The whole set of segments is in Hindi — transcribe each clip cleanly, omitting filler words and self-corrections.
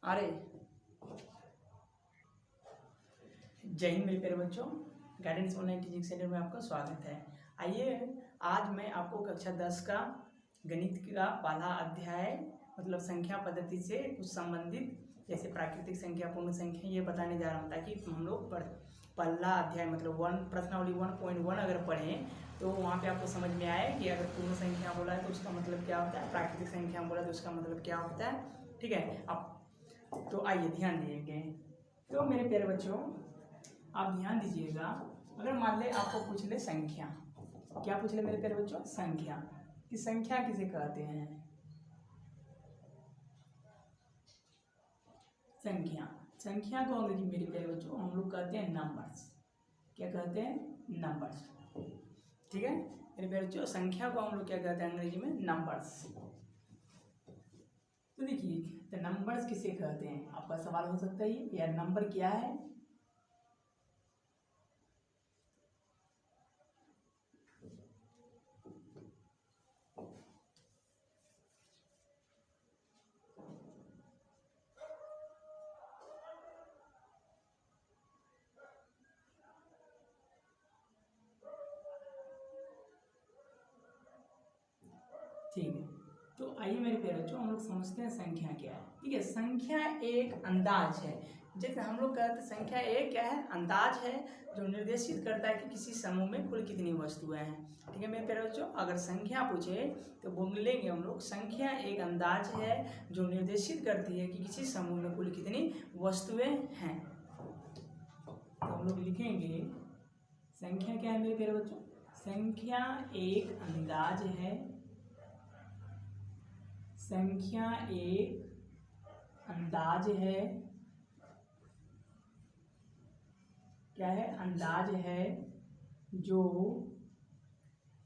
अरे जय हिंद मेरे प्यारे बच्चों, गाइडेंस ऑनलाइन टीचिंग सेंटर में आपका स्वागत है। आइए आज मैं आपको कक्षा 10 का गणित का पहला अध्याय मतलब संख्या पद्धति से कुछ संबंधित जैसे प्राकृतिक संख्या, पूर्ण संख्या ये बताने जा रहा हूँ, ताकि हम लोग पहला अध्याय मतलब प्रश्नावली 1.1 अगर पढ़ें तो वहाँ पे आपको समझ में आए कि अगर पूर्ण संख्या बोला है तो उसका मतलब क्या होता है, प्राकृतिक संख्या बोला तो उसका मतलब क्या होता है। ठीक है, अब तो आइए ध्यान दीजिए। तो मेरे प्यारे बच्चों आप ध्यान दीजिएगा, अगर मान ले आपको पूछ ले संख्या, क्या पूछ ले मेरे प्यारे बच्चों, संख्या कि संख्या किसे कहते हैं। संख्या को अंग्रेजी मेरे प्यारे बच्चों हम लोग कहते हैं नंबर्स। क्या कहते हैं, नंबर्स। ठीक है मेरे प्यारे बच्चों, संख्या को हम लोग क्या कहते हैं अंग्रेजी में, नंबर्स। तो देखिए तो नंबर्स किसे कहते हैं, आपका सवाल हो सकता है यार नंबर क्या है। ठीक है, तो आइए मेरे प्यारे बच्चों हम लोग समझते हैं संख्या क्या है। ठीक है, संख्या एक अंदाज है, जैसे हम लोग कहते हैं संख्या एक क्या है, अंदाज है जो निर्देशित करता है कि किसी समूह में कुल कितनी वस्तुएं हैं। ठीक है मेरे प्यारे बच्चों, अगर संख्या पूछे तो बोलेंगे हम लोग संख्या एक अंदाज है जो निर्देशित करती है कि किसी समूह में कुल कितनी वस्तुएं हैं। तो हम लोग लिखेंगे संख्या क्या है मेरे प्यारे बच्चों, संख्या एक अंदाज है, संख्या एक अंदाज है, क्या है, अंदाज है जो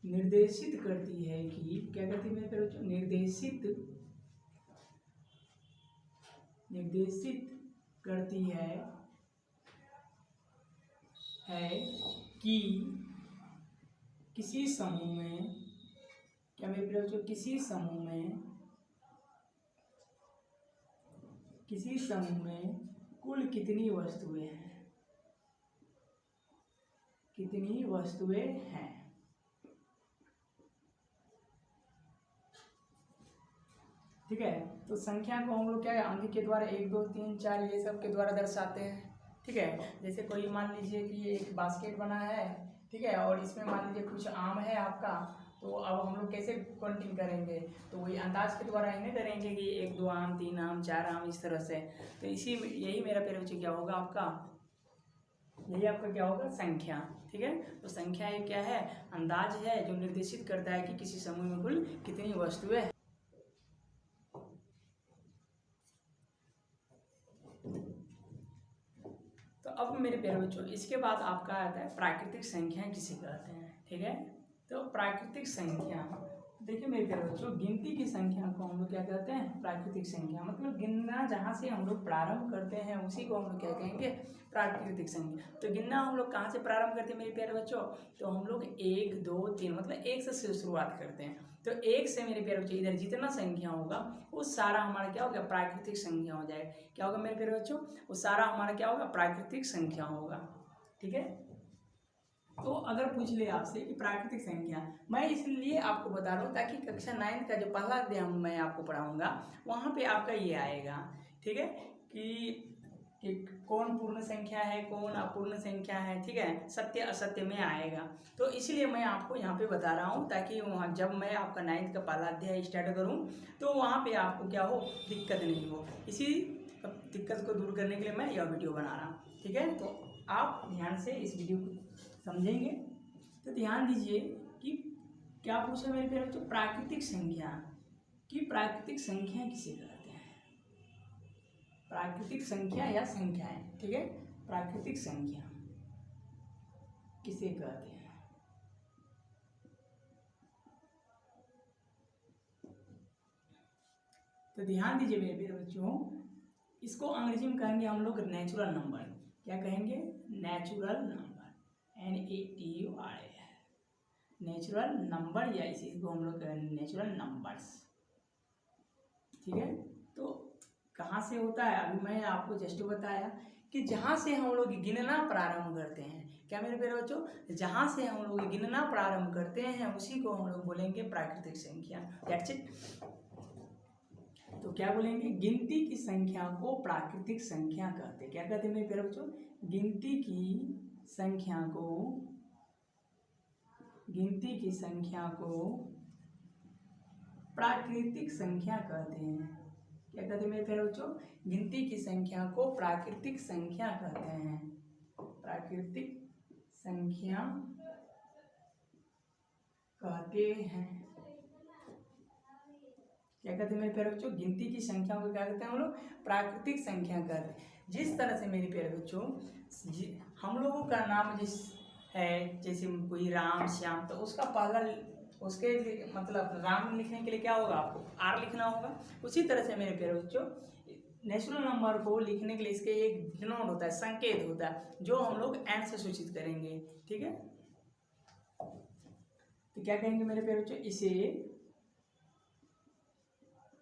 निर्देशित करती है कि क्या करती है मेरे प्यारे बच्चों, निर्देशित करती है कि किसी समूह में, क्या मेरे प्यारे बच्चों, किसी समूह में कुल कितनी वस्तुएं हैं, कितनी वस्तुएं हैं। ठीक है, तो संख्या को हम लोग क्या है अंक के द्वारा 1 2 3 4 ये सब के द्वारा दर्शाते हैं। ठीक है, जैसे कोई मान लीजिए कि ये एक बास्केट बना है, ठीक है, और इसमें मान लीजिए कुछ आम है आपका, तो अब हम लोग कैसे काउंटिंग करेंगे, तो वही अंदाज के द्वारा ही नहीं करेंगे कि 1 2 आम 3 आम 4 आम इस तरह से। तो यही मेरा प्यारे बच्चे क्या होगा आपका, यही आपका क्या होगा, संख्या। ठीक है, तो संख्या एक क्या है, अंदाज है जो निर्देशित करता है कि किसी समूह में कुल कितनी वस्तुएं हैं। तो अब मेरे प्यारे बच्चों इसके बाद आपका आता है प्राकृतिक संख्या किसे कहते हैं। ठीक है, तो प्राकृतिक संख्या देखिए मेरे प्यारे बच्चों, गिनती की संख्या को हम लोग क्या कहते हैं, प्राकृतिक संख्या। मतलब गिनना जहाँ से हम लोग प्रारंभ करते हैं उसी को हम लोग क्या कहेंगे, प्राकृतिक संख्या। तो गिनना हम लोग कहाँ से प्रारंभ करते हैं मेरे प्यारे बच्चों, तो हम लोग 1 2 3 मतलब 1 से शुरुआत करते हैं। तो 1 से मेरे प्यारे बच्चों इधर जितना संख्या होगा वो सारा हमारा क्या होगा, प्राकृतिक संख्या हो जाएगा। क्या होगा मेरे प्यारे बच्चों, वो सारा हमारा क्या होगा, प्राकृतिक संख्या होगा। ठीक है, तो अगर पूछ ले आपसे कि प्राकृतिक संख्या, मैं इसलिए आपको बता रहा हूँ ताकि कक्षा 9 का जो पहला अध्याय मैं आपको पढ़ाऊंगा वहाँ पे आपका ये आएगा। ठीक है, कि कौन पूर्ण संख्या है कौन अपूर्ण संख्या है। ठीक है, सत्य असत्य में आएगा, तो इसलिए मैं आपको यहाँ पे बता रहा हूँ ताकि वहाँ जब मैं आपका 9 का पहला अध्याय स्टार्ट करूँ तो वहाँ पे आपको क्या हो, दिक्कत नहीं हो। इसी दिक्कत को दूर करने के लिए मैं यह वीडियो बना रहा हूँ। ठीक है, तो आप ध्यान से इस वीडियो को समझेंगे। तो ध्यान दीजिए कि क्या पूछा मेरे प्यारे बच्चों, प्राकृतिक संख्या की प्राकृतिक संख्या किसे कहते हैं, प्राकृतिक संख्या या संख्याएं। ठीक है, प्राकृतिक संख्या किसे कहते हैं। तो ध्यान दीजिए मेरे प्यारे बच्चों, इसको अंग्रेजी में कहेंगे हम लोग नेचुरल नंबर। क्या कहेंगे, natural number, NATURAL, natural number, या इसी को हम लोग कहेंगे नेचुरल नंबर्स। ठीक है, तो कहाँ से होता है, अभी मैं आपको जस्ट बताया कि जहाँ से हम लोग गिनना प्रारंभ करते हैं, क्या मेरे प्यारे बच्चों, जहाँ से हम लोग गिनना प्रारंभ करते हैं उसी को हम लोग बोलेंगे प्राकृतिक संख्या। That's it. तो क्या बोलेंगे, गिनती की संख्या को प्राकृतिक संख्या कहते हैं। क्या कहते हैं मेरे प्यारे बच्चों, गिनती की संख्या को प्राकृतिक संख्या कहते हैं। क्या कहते हैं मेरे प्यारे बच्चों, गिनती की संख्या को प्राकृतिक संख्या कहते हैं। प्राकृतिक संख्या कहते हैं। क्या कहते हैं मेरे प्यारे बच्चों, गिनती की संख्या को क्या कहते हैं हम लोग, प्राकृतिक संख्या कहते हैं। जिस तरह से मेरे प्यारे बच्चों हम लोगों का नाम जिस है, जैसे कोई राम श्याम, तो उसका पहला उसके मतलब राम लिखने के लिए क्या होगा, आपको आर लिखना होगा। उसी तरह से मेरे प्यारे बच्चों नेचुरल नंबर को लिखने के लिए इसके एक डिनोट होता है, संकेत होता है, जो हम लोग एन से सूचित करेंगे। ठीक है, तो क्या कहेंगे मेरे प्यारे बच्चों, इसे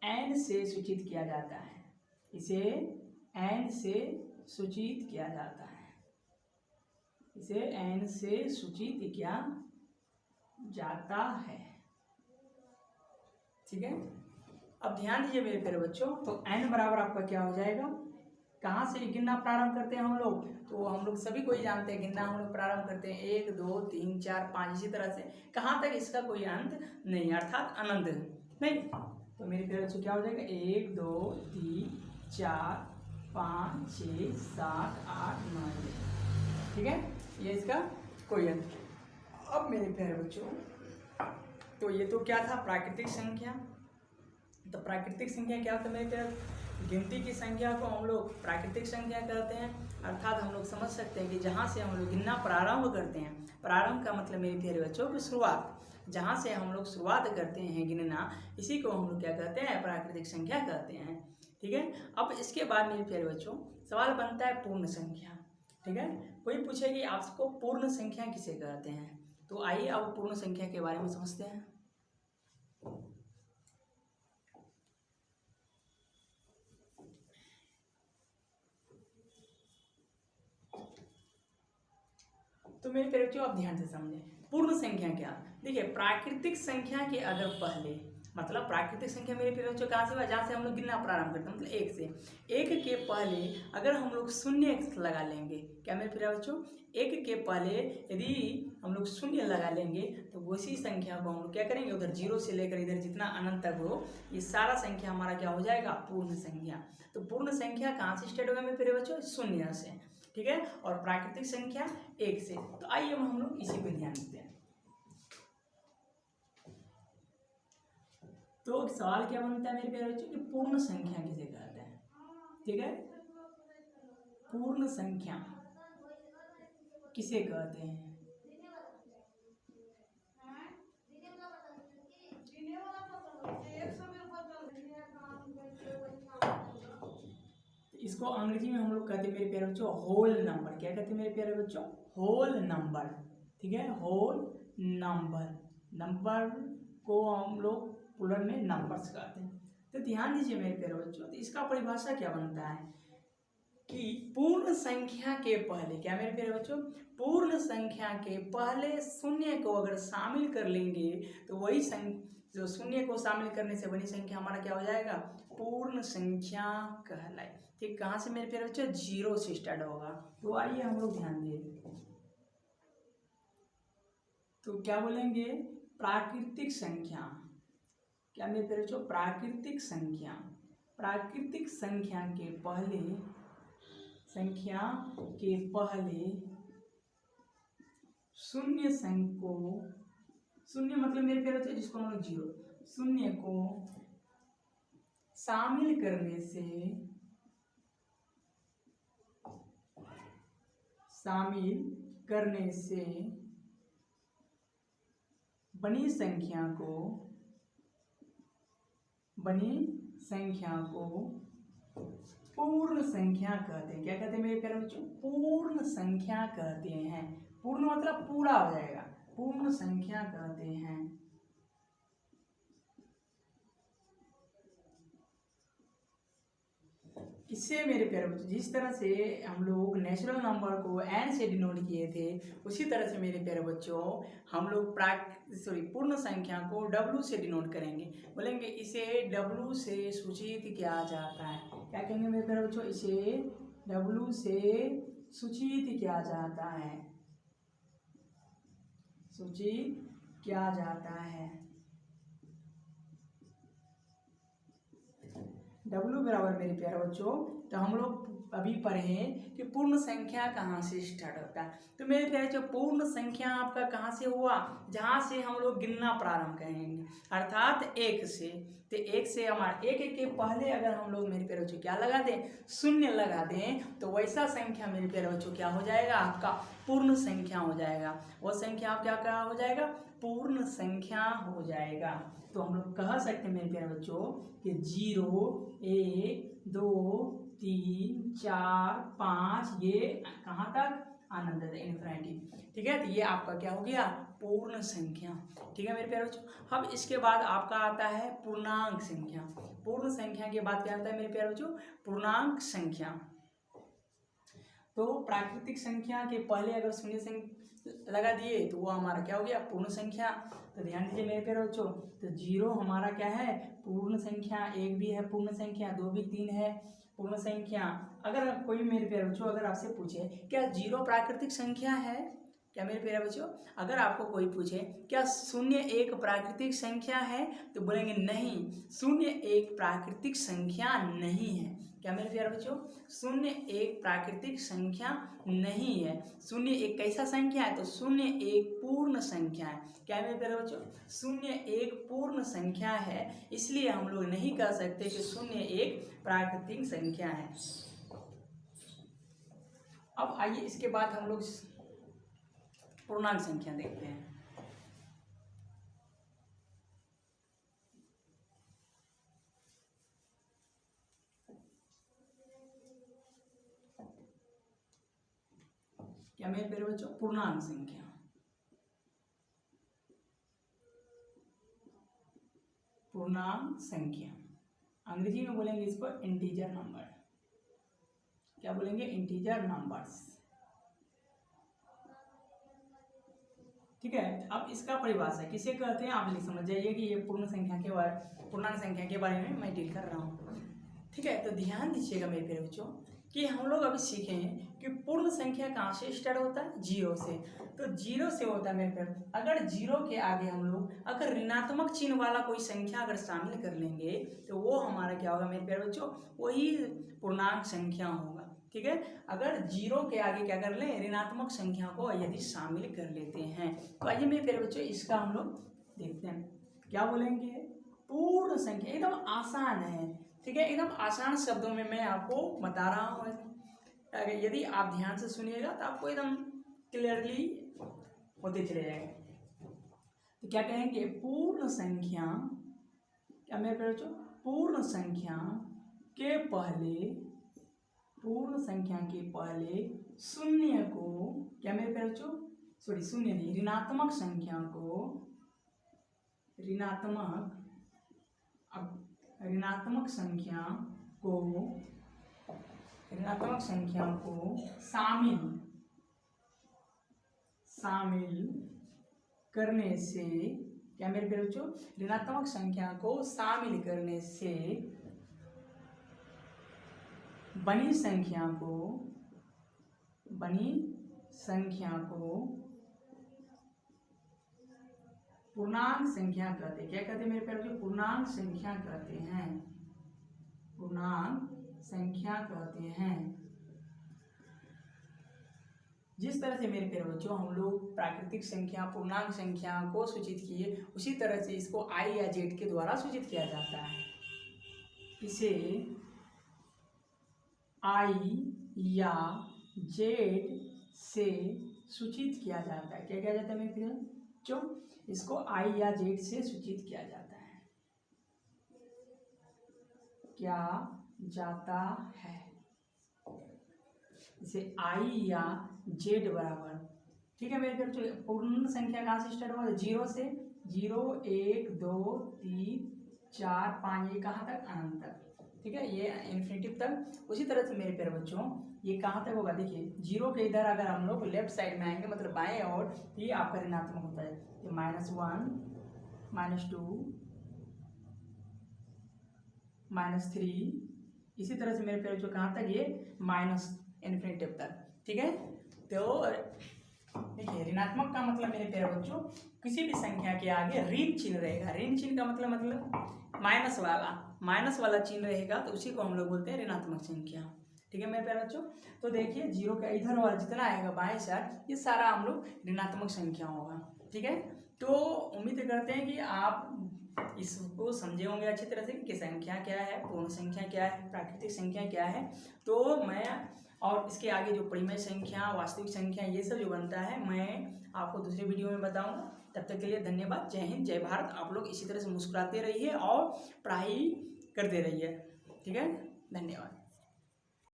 एन से सूचित किया जाता है। इसे एन से सूचित किया जाता है। इसे एन से सूचित किया जाता है। ठीक है, अब ध्यान दीजिए मेरे प्यारे बच्चों, तो एन बराबर आपका क्या हो जाएगा, कहाँ से गिनना प्रारंभ करते हैं हम लोग, तो हम लोग सभी को ही जानते हैं गिनना हम लोग प्रारंभ करते हैं 1 2 3 4 5, इसी तरह से कहाँ तक इसका कोई अंत नहीं, अर्थात अनंत नहीं। तो मेरे प्यारे बच्चों क्या हो जाएगा, 1 2 3 4 5 6 7 8 9। ठीक है, ये इसका कोई अंत। अब मेरे प्यारे बच्चों, तो ये तो क्या था, प्राकृतिक संख्या। तो प्राकृतिक संख्या क्या होता है मेरे प्यारे, गिनती की संख्या को हम लोग प्राकृतिक संख्या कहते हैं। अर्थात हम लोग समझ सकते हैं कि जहाँ से हम लोग गिनना प्रारंभ करते हैं, प्रारंभ का मतलब मेरे प्यारे बच्चों की शुरुआत, जहाँ से हम लोग शुरुआत करते हैं गिनना, इसी को हम लोग क्या कहते हैं, प्राकृतिक संख्या कहते हैं। ठीक है, अब इसके बाद मेरे प्यारे बच्चों सवाल बनता है पूर्ण संख्या। ठीक है, कोई पूछे कि आपको पूर्ण संख्या किसे कहते हैं, तो आइए अब पूर्ण संख्या के बारे में समझते हैं। तो मेरे प्यारे बच्चों आप ध्यान से समझें, पूर्ण संख्या क्या, देखिए प्राकृतिक संख्या के अगर पहले, मतलब प्राकृतिक संख्या मेरे प्यारे बच्चों कहाँ से हुआ, जहाँ से हम लोग गिनना प्रारंभ करते हैं, मतलब 1 से। 1 के पहले अगर हम लोग शून्य लगा लेंगे, क्या मेरे प्यारे बच्चों, 1 के पहले यदि हम लोग शून्य लगा लेंगे तो उसी संख्या को हम लोग क्या करेंगे, उधर 0 से लेकर इधर जितना अनंत तक हो, ये सारा संख्या हमारा क्या हो जाएगा, पूर्ण संख्या। तो पूर्ण संख्या कहाँ से स्टार्ट होगा मेरे प्यारे बच्चों, शून्य से। ठीक है, और प्राकृतिक संख्या 1 से। तो आइए हम लोग इसी पे ध्यान देते हैं। तो सवाल क्या बनता है मेरे प्यारे बच्चों कि पूर्ण संख्या किसे कहते हैं। ठीक है, पूर्ण संख्या किसे कहते हैं, इसको अंग्रेजी में हम लोग कहते हैं मेरे प्यारे बच्चों होल नंबर। क्या कहते हैं मेरे प्यारे बच्चों, होल नंबर। ठीक है, होल नंबर, नंबर को हम लोग प्लूरल में नंबर्स कहते हैं। तो ध्यान दीजिए मेरे प्यारे बच्चों, तो इसका परिभाषा क्या बनता है कि पूर्ण संख्या के पहले, क्या मेरे प्यारे बच्चों, पूर्ण संख्या के पहले शून्य को अगर शामिल कर लेंगे तो वही जो शून्य को शामिल करने से बनी संख्या हमारा क्या हो जाएगा, पूर्ण संख्या कहलाई। ठीक, कहाँ से मेरे प्यारे बच्चों, 0 से स्टार्ट होगा। तो आइए हम लोग ध्यान दें, तो क्या बोलेंगे, प्राकृतिक संख्या। क्या मेरे प्यारे बच्चों, प्राकृतिक संख्या, प्राकृतिक संख्या के पहले, संख्या के पहले शून्य संख्या को, शून्य मतलब मेरे प्यारे बच्चों जिसको हम लोग 0, शून्य को शामिल करने से, शामिल करने से बनी संख्या को, बनी संख्या को पूर्ण संख्या कहते हैं। क्या कहते हैं मेरे प्यारे बच्चों, पूर्ण संख्या कहते हैं। पूर्ण मतलब पूरा हो जाएगा, पूर्ण संख्या कहते हैं। इससे मेरे प्यारे बच्चों जिस तरह से हम लोग नेचुरल नंबर को n से डिनोट किए थे, उसी तरह से मेरे प्यारे बच्चों हम लोग पूर्ण संख्या को w से डिनोट करेंगे। बोलेंगे इसे w से सूचित किया जाता है। क्या कहेंगे मेरे प्यारे बच्चों? इसे w से सूचित किया जाता है, सूचित किया जाता है। W बराबर मेरे प्यारे बच्चों, तो हम लोग अभी पढ़े हैं कि पूर्ण संख्या कहाँ से स्टार्ट होता है। तो मेरे प्यारे बच्चों पूर्ण संख्या आपका कहाँ से हुआ? जहाँ से हम लोग गिनना प्रारंभ करेंगे, अर्थात एक से। तो एक से हमारे एक के पहले अगर हम लोग मेरे प्यारे बच्चों क्या लगा दें? शून्य लगा दें, तो वैसा संख्या मेरे प्यारे बच्चों क्या हो जाएगा? आपका पूर्ण संख्या हो जाएगा। वो संख्या आप क्या हो जाएगा? पूर्ण संख्या हो जाएगा। तो हम लोग कह सकते हैं मेरे प्यारे बच्चों कि 0, 1, 2, 3, 4, 5 ये कहाँ तक? अनंत तक, इन्फिनिटी। ठीक है, तो ये आपका क्या हो गया? पूर्ण संख्या। ठीक है मेरे प्यारे बच्चों। अब इसके बाद आपका आता है पूर्णांक संख्या। पूर्ण संख्या के बाद क्या आता है मेरे प्यारे बच्चों? पूर्णांक संख्या। तो प्राकृतिक संख्या के पहले अगर शून्य संख्या लगा दिए तो वो हमारा क्या हो गया? पूर्ण संख्या। तो ध्यान दीजिए मेरे प्यारे बच्चों, तो 0 हमारा क्या है? पूर्ण संख्या। 1 भी है पूर्ण संख्या, 2 भी, 3 है पूर्ण संख्या। अगर कोई मेरे प्यारे बच्चों अगर आपसे पूछे क्या 0 प्राकृतिक संख्या है? क्या मेरे प्यारे बच्चों अगर आपको कोई पूछे क्या 0 एक प्राकृतिक संख्या है, तो बोलेंगे नहीं, 0 एक प्राकृतिक संख्या नहीं है। क्या मेरे प्यारे बच्चों? 0 एक प्राकृतिक संख्या नहीं है। 0 एक कैसा संख्या है? तो 0 एक पूर्ण संख्या है। क्या मेरे प्यारे बच्चों? 0 एक पूर्ण संख्या है, इसलिए हम लोग नहीं कह सकते कि 0 एक प्राकृतिक संख्या है। अब आइए इसके बाद हम लोग पूर्णांक संख्या देखते हैं। क्या मेरे प्यारे बच्चों? पूर्णांक संख्या। पूर्णांक संख्या अंग्रेजी में बोलेंगे इसको इंटीजर नंबर। क्या बोलेंगे? Integer numbers. ठीक है, अब इसका परिभाषा किसे कहते हैं आप लिख समझ जाइए कि ये पूर्ण संख्या के बारे, पूर्णांक संख्या के बारे में मैं डील कर रहा हूँ। ठीक है, तो ध्यान दीजिएगा मेरे प्यारे बच्चों कि हम लोग अभी सीखें कि पूर्ण संख्या कहाँ से स्टार्ट होता है? 0 से। तो 0 से होता है मेरे प्यारे। अगर 0 के आगे हम लोग अगर ऋणात्मक चिन्ह वाला कोई संख्या अगर शामिल कर लेंगे तो वो हमारा क्या होगा मेरे प्यारे बच्चों? वही पूर्णांक संख्या होगा। ठीक है, अगर 0 के आगे क्या कर लें? ऋणात्मक संख्या को यदि शामिल कर लेते हैं। तो आइए मेरे प्यारे बच्चों इसका हम लोग देखते हैं। क्या बोलेंगे? पूर्ण संख्या एकदम आसान है। ठीक है, एकदम आसान शब्दों में मैं आपको बता रहा हूँ। अगर यदि आप ध्यान से सुनिएगा तो आपको एकदम क्लियरली होते चले जाएगा। तो क्या कहेंगे? पूर्ण संख्या। क्या मेरे प्यारे बच्चों? पूर्ण संख्या के पहले, पूर्ण संख्या के पहले शून्य को, क्या मेरे प्यारे बच्चों? सॉरी, शून्य नहीं, ऋणात्मक संख्या को, ऋणात्मक संख्या को शामिल करने से, क्या मेरे प्यारे बच्चों? ऋणात्मक संख्या को शामिल करने से बनी संख्या को पूर्णांक संख्या कहते हैं। क्या कहते हैं मेरे प्यारे बच्चों? पूर्णांक संख्या कहते हैं। पूर्णांक संख्या कहते हैं। जिस तरह से मेरे प्यारे बच्चों हम लोग प्राकृतिक संख्या, पूर्णांक संख्या को सूचित किए, उसी तरह से इसको i या z के द्वारा सूचित किया जाता है। इसे i या z से सूचित किया जाता है। क्या किया जाता है मेरे प्यारे बच्चों? इसको i या z से सूचित किया जाता है। क्या जाता है? इसे i या z बराबर, ठीक है मेरे बच्चों, पूर्ण संख्या कहाँ से स्टार्ट हुआ? 0 से। 0, 1, 2, 3, 4, 5 ये कहाँ तक? अनंत तक। ठीक है, ये इन्फिनिटिव तक। उसी तरह से मेरे प्यारे बच्चों ये कहाँ तक होगा, देखिए जीरो के इधर अगर हम लोग लेफ्ट साइड में आएंगे मतलब बाएं और, तो ये आपका ऋणात्मक होता है, ये -1 -2 -3, इसी तरह से मेरे प्यारे बच्चों कहाँ तक, ये माइनस इन्फिनिटिव तक। ठीक है, तो देखिए ऋणात्मक का मतलब मेरे प्यारे बच्चों किसी भी संख्या के आगे ऋण चिन्ह रहेगा। ऋण चिन्ह का मतलब माइनस वाला चिन्ह रहेगा, तो उसी को हम लोग बोलते हैं ऋणात्मक संख्या। ठीक है मेरे प्यारे बच्चों, तो देखिए जीरो का इधर वाला जितना आएगा बाएं साइड, ये सारा हम लोग ऋणात्मक संख्या होगा। ठीक है, तो उम्मीद करते हैं कि आप इसको समझे होंगे अच्छी तरह से कि संख्या क्या है, पूर्ण संख्या क्या है, प्राकृतिक संख्या क्या है। तो मैं और इसके आगे जो परिमेय संख्या, वास्तविक संख्या, ये सब जो बनता है मैं आपको दूसरे वीडियो में बताऊंगा। तब तक के लिए धन्यवाद। जय हिंद, जय भारत। आप लोग इसी तरह से मुस्कुराते रहिए और पढ़ाई करते रहिए। ठीक है, धन्यवाद।